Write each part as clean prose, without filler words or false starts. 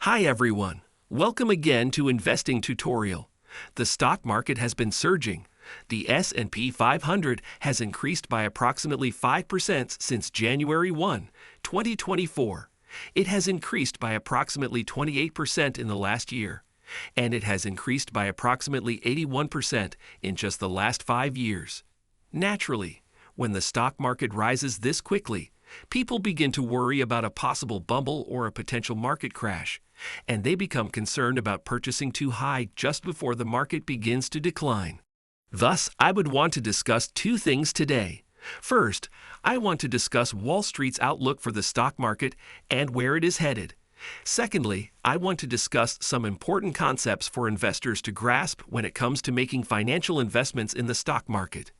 Hi everyone. Welcome again to Investing Tutorial. The stock market has been surging. The S&P 500 has increased by approximately 5% since January 1, 2024. It has increased by approximately 28% in the last year, and it has increased by approximately 81% in just the last 5 years. Naturally, when the stock market rises this quickly, people begin to worry about a possible bubble or a potential market crash, and they become concerned about purchasing too high just before the market begins to decline. Thus, I would want to discuss two things today. First, I want to discuss Wall Street's outlook for the stock market and where it is headed. Secondly, I want to discuss some important concepts for investors to grasp when it comes to making financial investments in the stock market.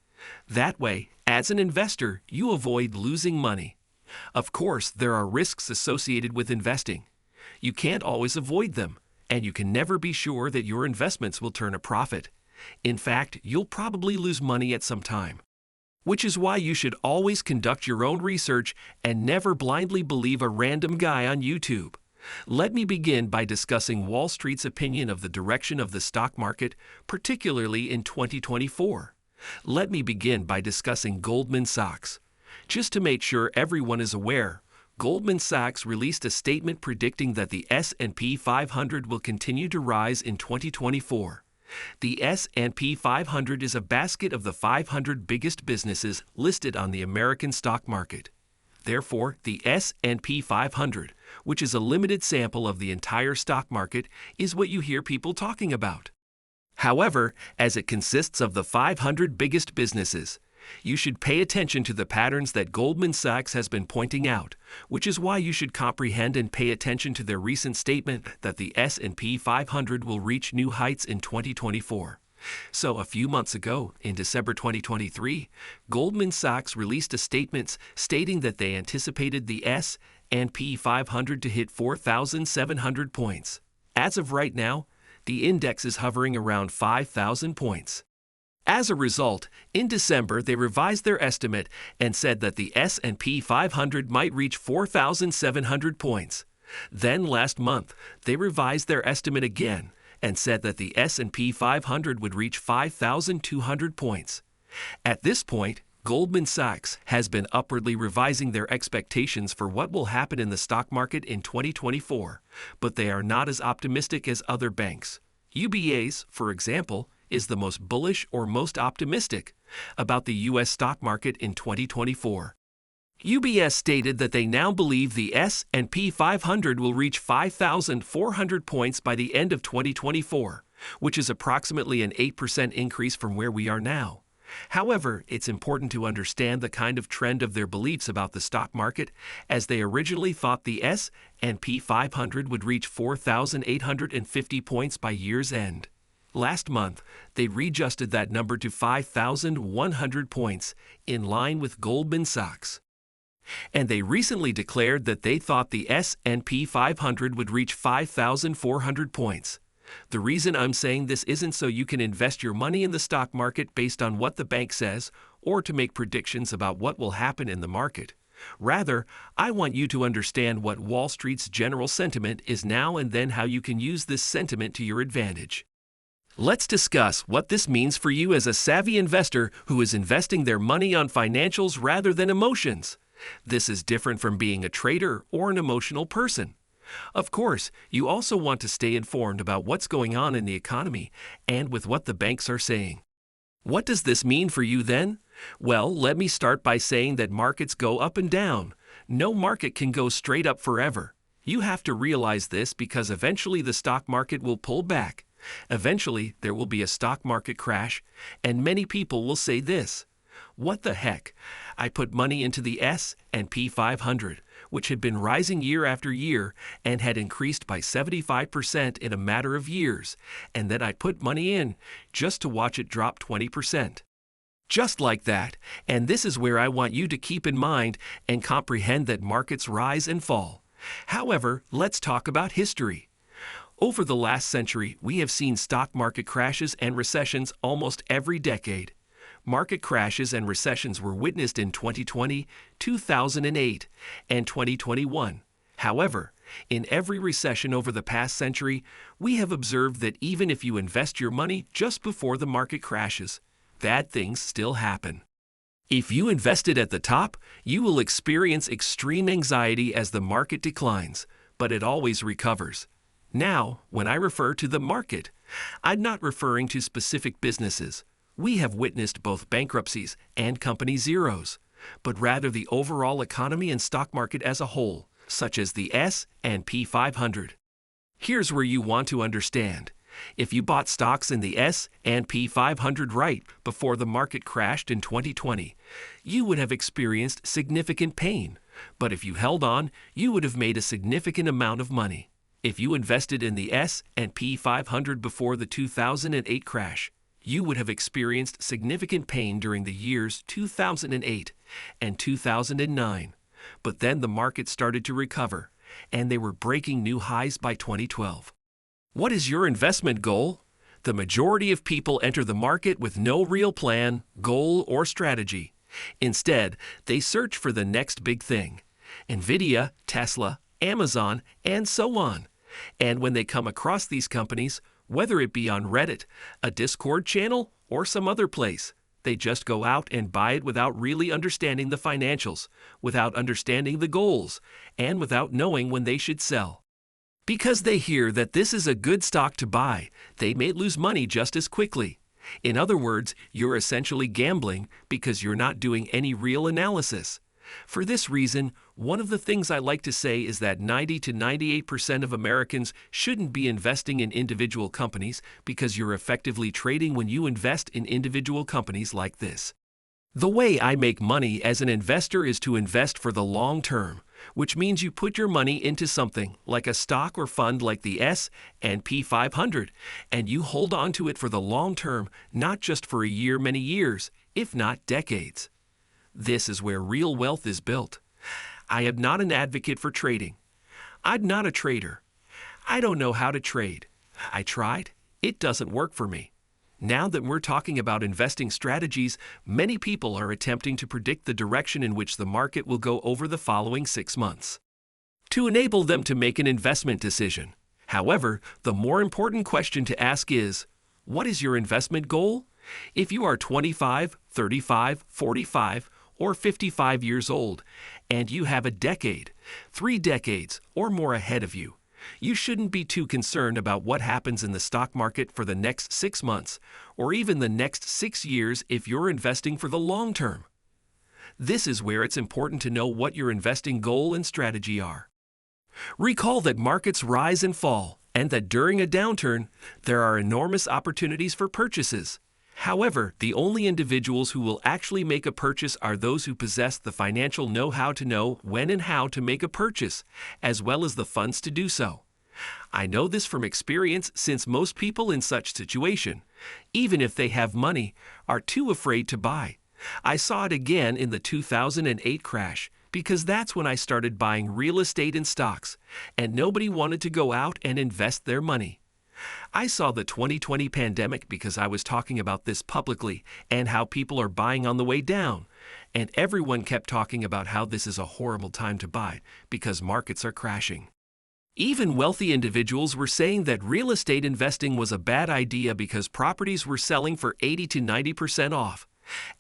That way, as an investor, you avoid losing money. Of course, there are risks associated with investing. You can't always avoid them, and you can never be sure that your investments will turn a profit. In fact, you'll probably lose money at some time. Which is why you should always conduct your own research and never blindly believe a random guy on YouTube. Let me begin by discussing Wall Street's opinion of the direction of the stock market, particularly in 2024. Let me begin by discussing Goldman Sachs. Just to make sure everyone is aware, Goldman Sachs released a statement predicting that the S&P 500 will continue to rise in 2024. The S&P 500 is a basket of the 500 biggest businesses listed on the American stock market. Therefore, the S&P 500, which is a limited sample of the entire stock market, is what you hear people talking about. However, as it consists of the 500 biggest businesses, you should pay attention to the patterns that Goldman Sachs has been pointing out, which is why you should comprehend and pay attention to their recent statement that the S&P 500 will reach new heights in 2024. So a few months ago, in December 2023, Goldman Sachs released a statement stating that they anticipated the S&P 500 to hit 4,700 points. As of right now, the index is hovering around 5,000 points. As a result, in December they revised their estimate and said that the S&P 500 might reach 4,700 points. Then last month, they revised their estimate again and said that the S&P 500 would reach 5,200 points. At this point, Goldman Sachs has been upwardly revising their expectations for what will happen in the stock market in 2024, but they are not as optimistic as other banks. UBS, for example, is the most bullish or most optimistic about the U.S. stock market in 2024. UBS stated that they now believe the S&P 500 will reach 5,400 points by the end of 2024, which is approximately an 8% increase from where we are now. However, it's important to understand the kind of trend of their beliefs about the stock market, as they originally thought the S&P 500 would reach 4,850 points by year's end. Last month, they readjusted that number to 5,100 points, in line with Goldman Sachs. And they recently declared that they thought the S&P 500 would reach 5,400 points. The reason I'm saying this isn't so you can invest your money in the stock market based on what the bank says or to make predictions about what will happen in the market. Rather, I want you to understand what Wall Street's general sentiment is now and then how you can use this sentiment to your advantage. Let's discuss what this means for you as a savvy investor who is investing their money on financials rather than emotions. This is different from being a trader or an emotional person. Of course, you also want to stay informed about what's going on in the economy and with what the banks are saying. What does this mean for you then? Well, let me start by saying that markets go up and down. No market can go straight up forever. You have to realize this because eventually the stock market will pull back. Eventually, there will be a stock market crash, and many people will say this: "What the heck? I put money into the S&P 500, which had been rising year after year and had increased by 75% in a matter of years, and then I put money in just to watch it drop 20%. Just like that, and this is where I want you to keep in mind and comprehend that markets rise and fall. However, let's talk about history. Over the last century, we have seen stock market crashes and recessions almost every decade. Market crashes and recessions were witnessed in 2020, 2008, and 2021. However, In every recession over the past century, we have observed that even if you invest your money just before the market crashes, bad things still happen. If you invested at the top, you will experience extreme anxiety as the market declines, but it always recovers. Now, when I refer to the market, I'm not referring to specific businesses. We have witnessed both bankruptcies and company zeros, but rather the overall economy and stock market as a whole, such as the S&P 500. Here's where you want to understand. If you bought stocks in the S&P 500 right before the market crashed in 2020, you would have experienced significant pain. But if you held on, you would have made a significant amount of money. If you invested in the S&P 500 before the 2008 crash, you would have experienced significant pain during the years 2008 and 2009. But then the market started to recover, and they were breaking new highs by 2012. What is your investment goal? The majority of people enter the market with no real plan, goal, or strategy. Instead, they search for the next big thing: Nvidia, Tesla, Amazon, and so on. And when they come across these companies, whether it be on Reddit, a Discord channel, or some other place, they just go out and buy it without really understanding the financials, without understanding the goals, and without knowing when they should sell. Because they hear that this is a good stock to buy, they may lose money just as quickly. In other words, you're essentially gambling because you're not doing any real analysis. For this reason, one of the things I like to say is that 90 to 98% of Americans shouldn't be investing in individual companies because you're effectively trading when you invest in individual companies like this. The way I make money as an investor is to invest for the long term, which means you put your money into something like a stock or fund like the S&P 500, and you hold on to it for the long term, not just for a year, many years, if not decades. This is where real wealth is built. I am not an advocate for trading. I'm not a trader. I don't know how to trade. I tried. It doesn't work for me. Now that we're talking about investing strategies, many people are attempting to predict the direction in which the market will go over the following 6 months, to enable them to make an investment decision. However, the more important question to ask is, what is your investment goal? If you are 25, 35, 45, or 55 years old, and you have a decade, 3 decades, or more ahead of you, you shouldn't be too concerned about what happens in the stock market for the next 6 months, or even the next 6 years if you're investing for the long term. This is where it's important to know what your investing goal and strategy are. Recall that markets rise and fall, and that during a downturn, there are enormous opportunities for purchases. However, the only individuals who will actually make a purchase are those who possess the financial know-how to know when and how to make a purchase, as well as the funds to do so. I know this from experience since most people in such situation, even if they have money, are too afraid to buy. I saw it again in the 2008 crash, because that's when I started buying real estate and stocks, and nobody wanted to go out and invest their money. I saw the 2020 pandemic because I was talking about this publicly and how people are buying on the way down, and everyone kept talking about how this is a horrible time to buy because markets are crashing. Even wealthy individuals were saying that real estate investing was a bad idea because properties were selling for 80 to 90% off.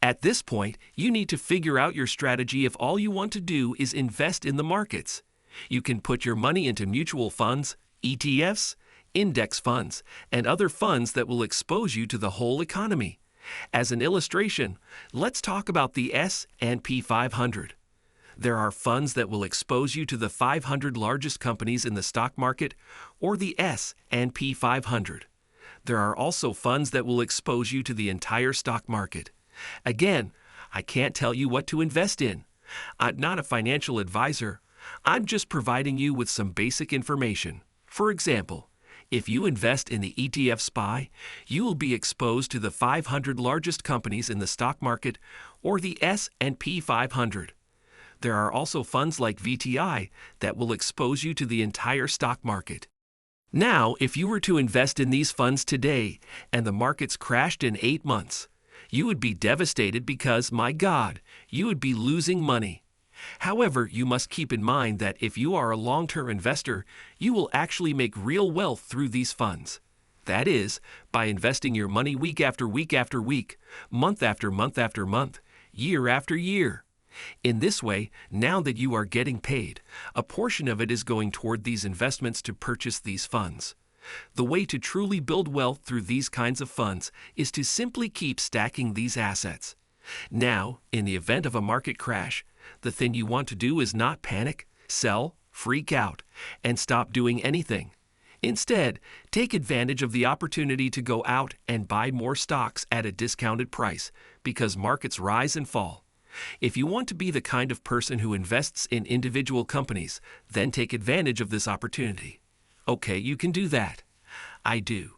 At this point, you need to figure out your strategy if all you want to do is invest in the markets. You can put your money into mutual funds, ETFs, index funds, and other funds that will expose you to the whole economy. As an illustration, let's talk about the S&P 500. There are funds that will expose you to the 500 largest companies in the stock market or the S&P 500. There are also funds that will expose you to the entire stock market. Again, I can't tell you what to invest in. I'm not a financial advisor. I'm just providing you with some basic information. For example, if you invest in the ETF SPY, you will be exposed to the 500 largest companies in the stock market or the S&P 500. There are also funds like VTI that will expose you to the entire stock market. Now, if you were to invest in these funds today and the markets crashed in 8 months, you would be devastated because, my God, you would be losing money. However, you must keep in mind that if you are a long-term investor, you will actually make real wealth through these funds. That is, by investing your money week after week after week, month after month after month, year after year. In this way, now that you are getting paid, a portion of it is going toward these investments to purchase these funds. The way to truly build wealth through these kinds of funds is to simply keep stacking these assets. Now, in the event of a market crash, the thing you want to do is not panic, sell, freak out, and stop doing anything. Instead, take advantage of the opportunity to go out and buy more stocks at a discounted price because markets rise and fall. If you want to be the kind of person who invests in individual companies, then take advantage of this opportunity. Okay, you can do that. I do.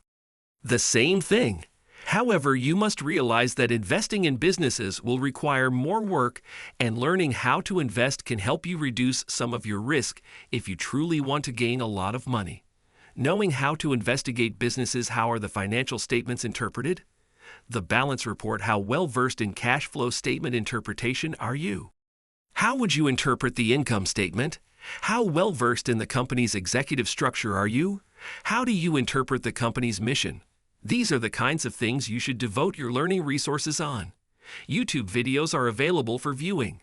The same thing. However, you must realize that investing in businesses will require more work, and learning how to invest can help you reduce some of your risk if you truly want to gain a lot of money. Knowing how to investigate businesses, how are the financial statements interpreted? The balance report, how well versed in cash flow statement interpretation are you? How would you interpret the income statement? How well versed in the company's executive structure are you? How do you interpret the company's mission? These are the kinds of things you should devote your learning resources on. YouTube videos are available for viewing.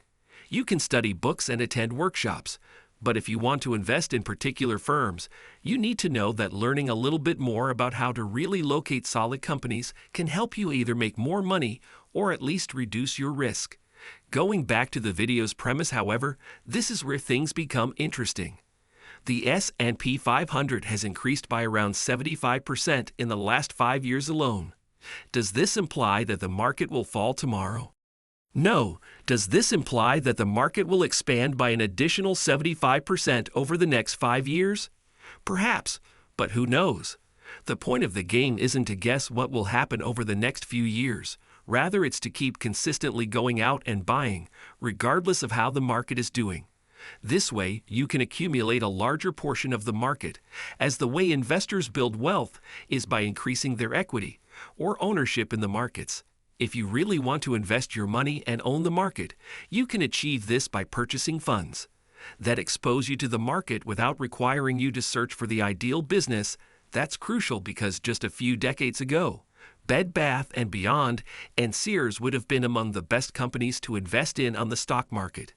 You can study books and attend workshops. But if you want to invest in particular firms, you need to know that learning a little bit more about how to really locate solid companies can help you either make more money or at least reduce your risk. Going back to the video's premise, however, this is where things become interesting. The S&P 500 has increased by around 75% in the last 5 years alone. Does this imply that the market will fall tomorrow? No. Does this imply that the market will expand by an additional 75% over the next 5 years? Perhaps, but who knows? The point of the game isn't to guess what will happen over the next few years. Rather, it's to keep consistently going out and buying, regardless of how the market is doing. This way, you can accumulate a larger portion of the market, as the way investors build wealth is by increasing their equity or ownership in the markets. If you really want to invest your money and own the market, you can achieve this by purchasing funds that expose you to the market without requiring you to search for the ideal business. That's crucial because just a few decades ago, Bed Bath & Beyond and Sears would have been among the best companies to invest in on the stock market.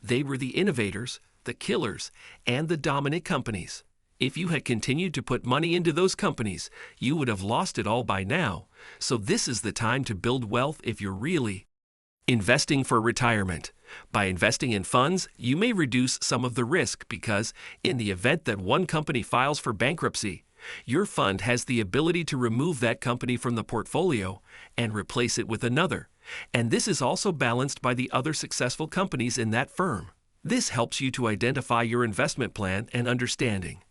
They were the innovators, the killers, and the dominant companies. If you had continued to put money into those companies, you would have lost it all by now. So this is the time to build wealth if you're really investing for retirement. By investing in funds, you may reduce some of the risk because, in the event that one company files for bankruptcy, your fund has the ability to remove that company from the portfolio and replace it with another. And this is also balanced by the other successful companies in that firm. This helps you to identify your investment plan and understanding.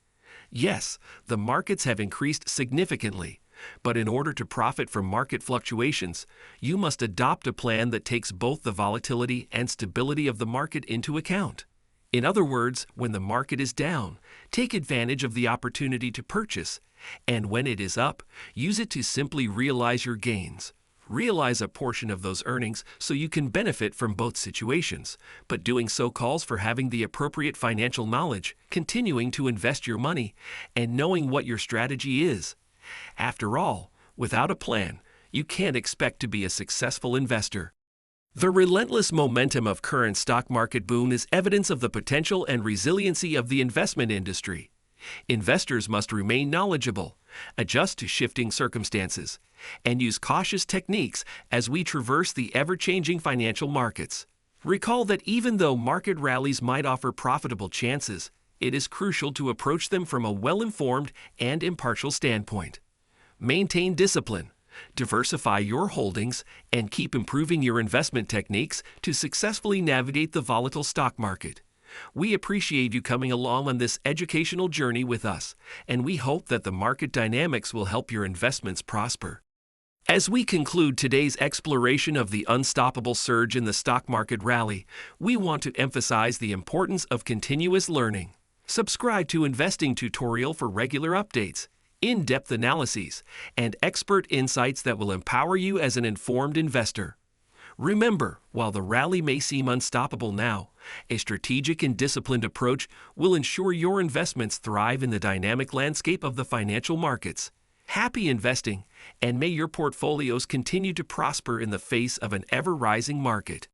Yes, the markets have increased significantly, but in order to profit from market fluctuations, you must adopt a plan that takes both the volatility and stability of the market into account. In other words, when the market is down, take advantage of the opportunity to purchase, and when it is up, use it to simply realize your gains. Realize a portion of those earnings so you can benefit from both situations, but doing so calls for having the appropriate financial knowledge, continuing to invest your money, and knowing what your strategy is. After all, without a plan, you can't expect to be a successful investor. The relentless momentum of current stock market boom is evidence of the potential and resiliency of the investment industry. Investors must remain knowledgeable, adjust to shifting circumstances, and use cautious techniques as we traverse the ever-changing financial markets. Recall that even though market rallies might offer profitable chances, it is crucial to approach them from a well-informed and impartial standpoint. Maintain discipline, diversify your holdings, and keep improving your investment techniques to successfully navigate the volatile stock market. We appreciate you coming along on this educational journey with us, and we hope that the market dynamics will help your investments prosper. As we conclude today's exploration of the unstoppable surge in the stock market rally, we want to emphasize the importance of continuous learning. Subscribe to Investing Tutorial for regular updates, in-depth analyses, and expert insights that will empower you as an informed investor. Remember, while the rally may seem unstoppable now, a strategic and disciplined approach will ensure your investments thrive in the dynamic landscape of the financial markets. Happy investing, and may your portfolios continue to prosper in the face of an ever-rising market.